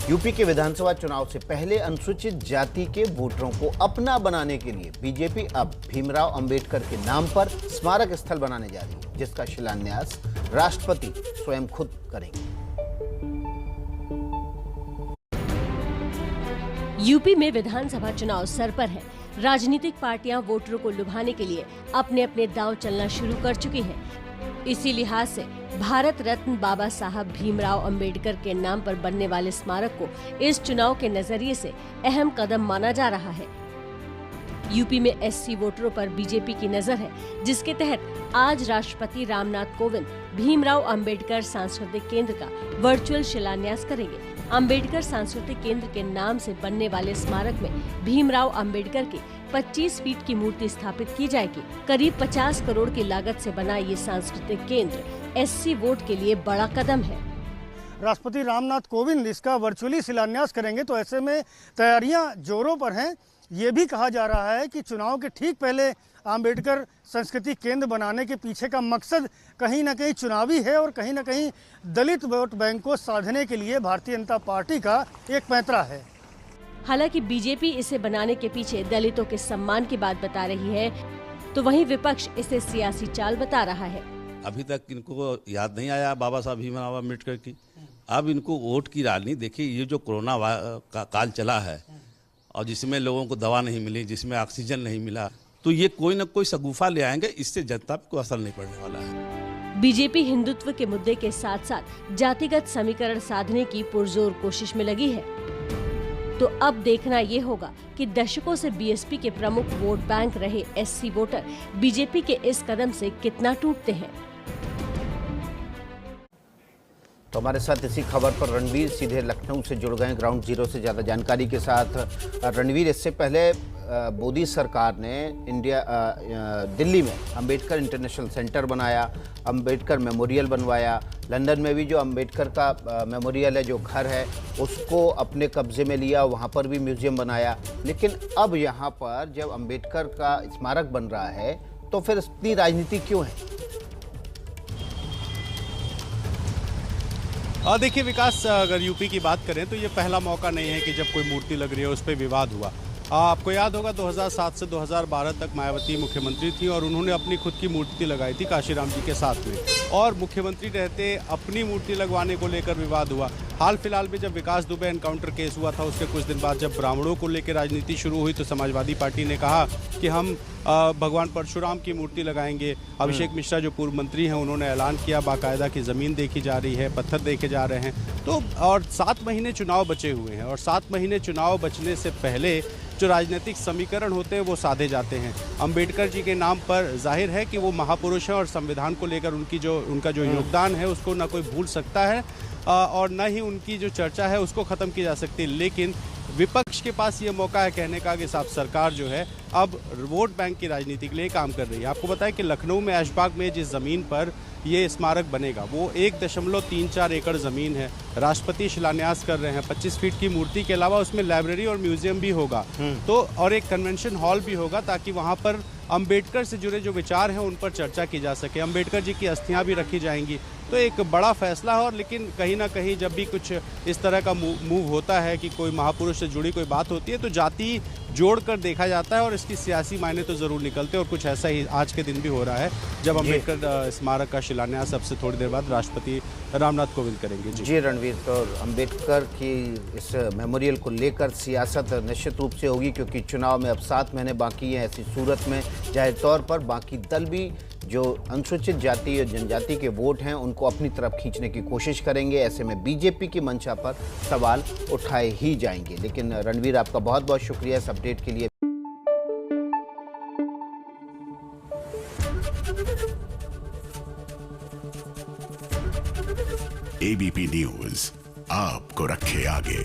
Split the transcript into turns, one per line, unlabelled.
UP के विधानसभा चुनाव से पहले अनुसूचित जाति के वोटरों को अपना बनाने के लिए बीजेपी अब भीमराव अंबेडकर के नाम पर स्मारक स्थल बनाने जा रही है, जिसका शिलान्यास राष्ट्रपति स्वयं खुद करेंगे।
यूपी में विधानसभा चुनाव सर पर है। राजनीतिक पार्टियां वोटरों को लुभाने के लिए अपने अपने दांव चलना शुरू कर चुकी हैं। इसी लिहाज से भारत रत्न बाबा साहब भीमराव अंबेडकर के नाम पर बनने वाले स्मारक को इस चुनाव के नजरिए से अहम कदम माना जा रहा है। यूपी में एससी वोटरों पर बीजेपी की नजर है, जिसके तहत आज राष्ट्रपति रामनाथ कोविंद भीमराव अंबेडकर सांस्कृतिक केंद्र का वर्चुअल शिलान्यास करेंगे। अंबेडकर सांस्कृतिक केंद्र के नाम से बनने वाले स्मारक में भीमराव अंबेडकर की 25 फीट की मूर्ति स्थापित की जाएगी। करीब 50 करोड़ की लागत से बना ये सांस्कृतिक केंद्र एससी वोट के लिए बड़ा कदम है।
राष्ट्रपति रामनाथ कोविंद इसका वर्चुअली शिलान्यास करेंगे, तो ऐसे में तैयारियां जोरों पर हैं। ये भी कहा जा रहा है कि चुनाव के ठीक पहले अंबेडकर संस्कृति केंद्र बनाने के पीछे का मकसद कहीं न कहीं चुनावी है और कहीं न कहीं दलित वोट बैंक को साधने के लिए भारतीय जनता पार्टी का एक पैंतरा है।
हालांकि बीजेपी इसे बनाने के पीछे दलितों के सम्मान की बात बता रही है, तो वहीं विपक्ष इसे सियासी चाल बता रहा है।
अभी तक इनको याद नहीं आया बाबा साहब भीमराव अम्बेडकर की। अब इनको वोट की राजनीति देखिए, ये जो कोरोना का काल चला है और जिसमें लोगों को दवा नहीं मिली, जिसमें ऑक्सीजन नहीं मिला, तो ये कोई न कोई शगुफा ले आएंगे। इससे जनता को असर नहीं पड़ने वाला है।
बीजेपी हिंदुत्व के मुद्दे के साथ साथ जातिगत समीकरण साधने की पुरजोर कोशिश में लगी है। तो अब देखना ये होगा कि दशकों से बीएसपी के प्रमुख वोट बैंक रहे एससी वोटर बीजेपी के इस कदम से कितना टूटते हैं।
तो हमारे साथ इसी खबर पर रणवीर सीधे लखनऊ से जुड़ गए ग्राउंड जीरो से ज़्यादा जानकारी के साथ। रणवीर, इससे पहले मोदी सरकार ने दिल्ली में अंबेडकर इंटरनेशनल सेंटर बनाया, अंबेडकर मेमोरियल बनवाया। लंदन में भी जो अंबेडकर का मेमोरियल है, जो घर है, उसको अपने कब्जे में लिया, वहाँ पर भी म्यूजियम बनाया। लेकिन अब यहाँ पर जब अंबेडकर का स्मारक बन रहा है, तो फिर इतनी राजनीति क्यों है?
देखिए विकास, अगर यूपी की बात करें तो ये पहला मौका नहीं है कि जब कोई मूर्ति लग रही है उस पर विवाद हुआ। आपको याद होगा 2007 से 2012 तक मायावती मुख्यमंत्री थी और उन्होंने अपनी खुद की मूर्ति लगाई थी काशीराम जी के साथ में, और मुख्यमंत्री रहते अपनी मूर्ति लगवाने को लेकर विवाद हुआ। हाल फिलहाल में जब विकास दुबे एनकाउंटर केस हुआ था, उसके कुछ दिन बाद जब ब्राह्मणों को लेकर राजनीति शुरू हुई, तो समाजवादी पार्टी ने कहा कि हम भगवान परशुराम की मूर्ति लगाएंगे। अभिषेक मिश्रा जो पूर्व मंत्री हैं, उन्होंने ऐलान किया बाकायदा की ज़मीन देखी जा रही है, पत्थर देखे जा रहे हैं। तो और 7 महीने चुनाव बचे हुए हैं, और 7 महीने चुनाव बचने से पहले जो राजनीतिक समीकरण होते हैं वो साधे जाते हैं। अंबेडकर जी के नाम पर जाहिर है कि वो महापुरुष हैं और संविधान को लेकर उनका जो योगदान है उसको ना कोई भूल सकता है और न ही उनकी जो चर्चा है उसको ख़त्म की जा सकती है। लेकिन विपक्ष के पास ये मौका है कहने का कि साहब सरकार जो है अब वोट बैंक की राजनीति के लिए काम कर रही है। आपको बताएं कि लखनऊ में ऐशबाग में जिस ज़मीन पर ये स्मारक बनेगा वो 1.34 एकड़ ज़मीन है। राष्ट्रपति शिलान्यास कर रहे हैं। 25 फीट की मूर्ति के अलावा उसमें लाइब्रेरी और म्यूजियम भी होगा, तो और एक कन्वेंशन हॉल भी होगा, ताकि वहाँ पर अंबेडकर से जुड़े जो विचार हैं उन पर चर्चा की जा सके। अंबेडकर जी की अस्थियाँ भी रखी जाएंगी। तो एक बड़ा फैसला है, और लेकिन कहीं ना कहीं जब भी कुछ इस तरह का मूव होता है कि कोई महापुरुष से जुड़ी कोई बात होती है, तो जाति जोड़कर देखा जाता है और इसकी सियासी मायने तो ज़रूर निकलते हैं। और कुछ ऐसा ही आज के दिन भी हो रहा है, जब अंबेडकर स्मारक का शिलान्यास अब से थोड़ी देर बाद राष्ट्रपति रामनाथ कोविंद करेंगे। जी
रणवीर, तो अंबेडकर की इस मेमोरियल को लेकर सियासत निश्चित रूप से होगी, क्योंकि चुनाव में अब 7 महीने बाकी हैं। ऐसी सूरत में जाहिर तौर पर बाकी दल भी जो अनुसूचित जाति और जनजाति के वोट हैं उनको अपनी तरफ खींचने की कोशिश करेंगे। ऐसे में बीजेपी की मंशा पर सवाल उठाए ही जाएंगे। लेकिन रणवीर, आपका बहुत बहुत शुक्रिया इस अपडेट के लिए।
एबीपी न्यूज़ आपको रखे आगे।